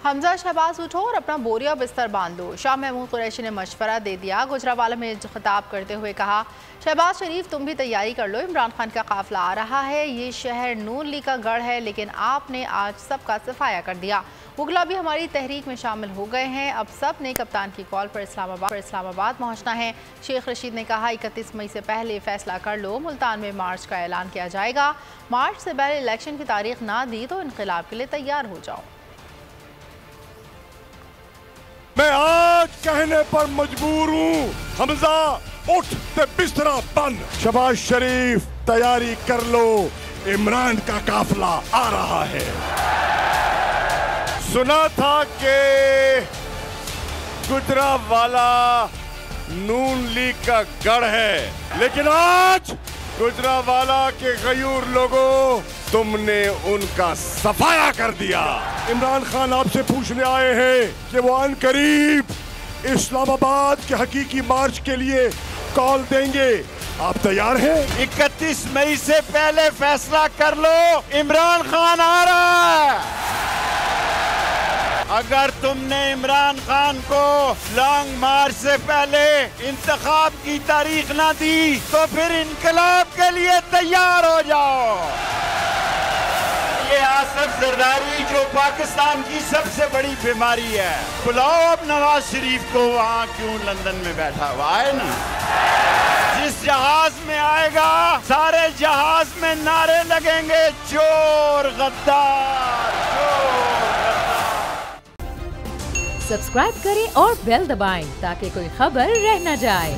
हमजा शहबाज उठो और अपना बोरिया बिस्तर बांध लो। शाह महमूद कुरैशी ने मशवरा दे दिया। गुजरावाला में खिताब करते हुए कहा, शहबाज शरीफ तुम भी तैयारी कर लो, इमरान खान का काफिला आ रहा है। ये शहर नून लीग का गढ़ है, लेकिन आपने आज सबका सफाया कर दिया। मुगला भी हमारी तहरीक में शामिल हो गए हैं। अब सब ने कप्तान की कॉल पर इस्लामाबाद पहुंचना है। शेख रशीद ने कहा, 31 मई से पहले फैसला कर लो। मुल्तान में मार्च का ऐलान किया जाएगा। मार्च से पहले इलेक्शन की तारीख ना दी तो इनकलाब के लिए तैयार हो जाओ। मैं आज कहने पर मजबूर हूँ, हमजा उठ ते बिस्तरा बंद। शहबाज शरीफ तैयारी कर लो, इमरान का काफिला आ रहा है। सुना था कि गुजरावाला नून लीग का गढ़ है, लेकिन आज गुजरावाला के गयूर लोगों, तुमने उनका सफाया कर दिया। इमरान खान आपसे पूछने आए हैं कि वो अनकरीब इस्लामाबाद के हकीकी मार्च के लिए कॉल देंगे। आप तैयार हैं? 31 मई से पहले फैसला कर लो, इमरान खान आ रहा है। अगर तुमने इमरान खान को लॉन्ग मार्च से पहले इंतखाब की तारीख ना दी तो फिर इनकलाब के लिए तैयार हो जाओ। ये आसफ जरदारी जो पाकिस्तान की सबसे बड़ी बीमारी है, बुलाओ अब नवाज शरीफ को। वहाँ क्यों लंदन में बैठा हुआ है ना? जिस जहाज में आएगा सारे जहाज में नारे लगेंगे, चोर गद्दार, चोर गद्दार। सब्सक्राइब करें और बेल दबाएं ताकि कोई खबर रह न जाए।